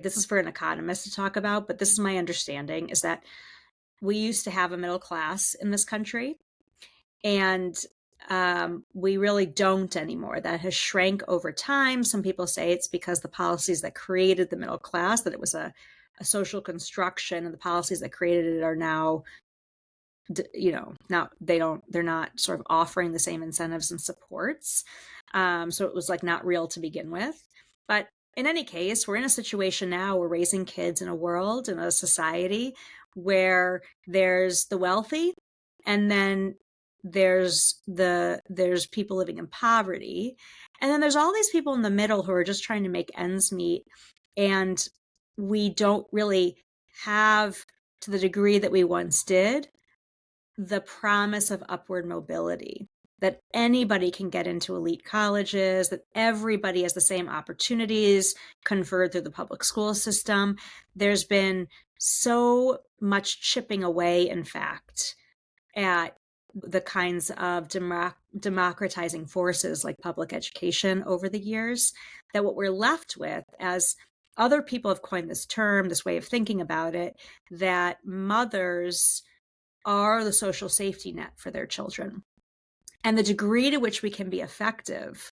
this is for an economist to talk about, but this is my understanding, is that we used to have a middle class in this country, and we really don't anymore. That has shrank over time. Some people say it's because the policies that created the middle class, that it was a social construction, and the policies that created it are now, now they're not sort of offering the same incentives and supports. So it was like not real to begin with. But in any case, we're in a situation now, we're raising kids in a world, in a society where there's the wealthy, and then there's people living in poverty, and then there's all these people in the middle who are just trying to make ends meet. And we don't really have, to the degree that we once did, the promise of upward mobility, that anybody can get into elite colleges, that everybody has the same opportunities conferred through the public school system. There's been so much chipping away, in fact, at the kinds of democratizing forces like public education over the years, that what we're left with, as other people have coined this term, this way of thinking about it, that mothers are the social safety net for their children. And the degree to which we can be effective,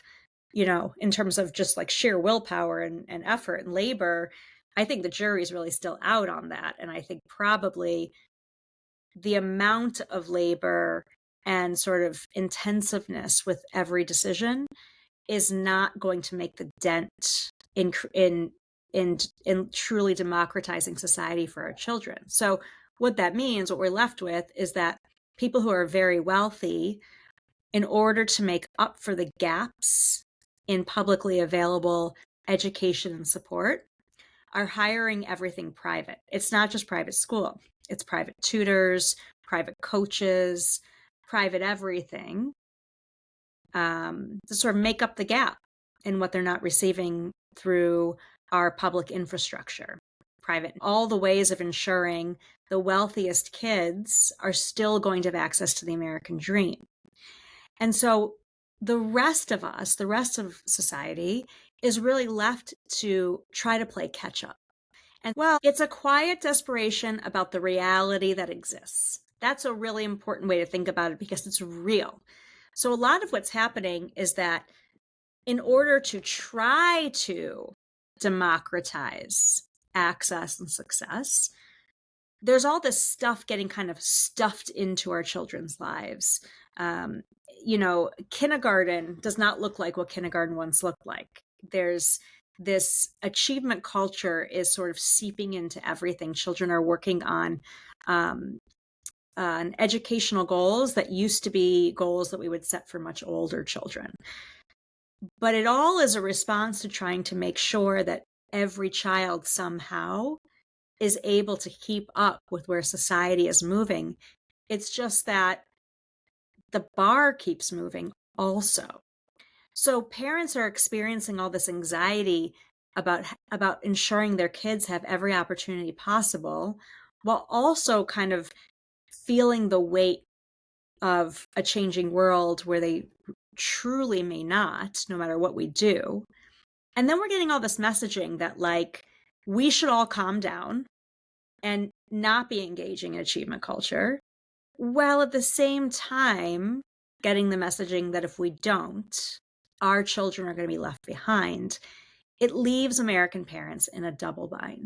in terms of just like sheer willpower and effort and labor, I think the jury's really still out on that. And I think probably the amount of labor and sort of intensiveness with every decision is not going to make the dent in truly democratizing society for our children. So what that means, what we're left with, is that people who are very wealthy, in order to make up for the gaps in publicly available education and support, are hiring everything private. It's not just private school, it's private tutors, private coaches, private everything, to sort of make up the gap in what they're not receiving through our public infrastructure. Private, all the ways of ensuring the wealthiest kids are still going to have access to the American dream. And so the rest of us, the rest of society, is really left to try to play catch up. And well, it's a quiet desperation about the reality that exists. That's a really important way to think about it, because it's real. So a lot of what's happening is that in order to try to democratize access and success, there's all this stuff getting kind of stuffed into our children's lives. Kindergarten does not look like what kindergarten once looked like. There's this achievement culture is sort of seeping into everything. Children are working on educational goals that used to be goals that we would set for much older children. But it all is a response to trying to make sure that every child somehow is able to keep up with where society is moving. It's just that the bar keeps moving also. So parents are experiencing all this anxiety about ensuring their kids have every opportunity possible, while also kind of feeling the weight of a changing world where they truly may not, no matter what we do. And then we're getting all this messaging that, like, we should all calm down and not be engaging in achievement culture, while at the same time getting the messaging that if we don't, our children are going to be left behind. It leaves American parents in a double bind.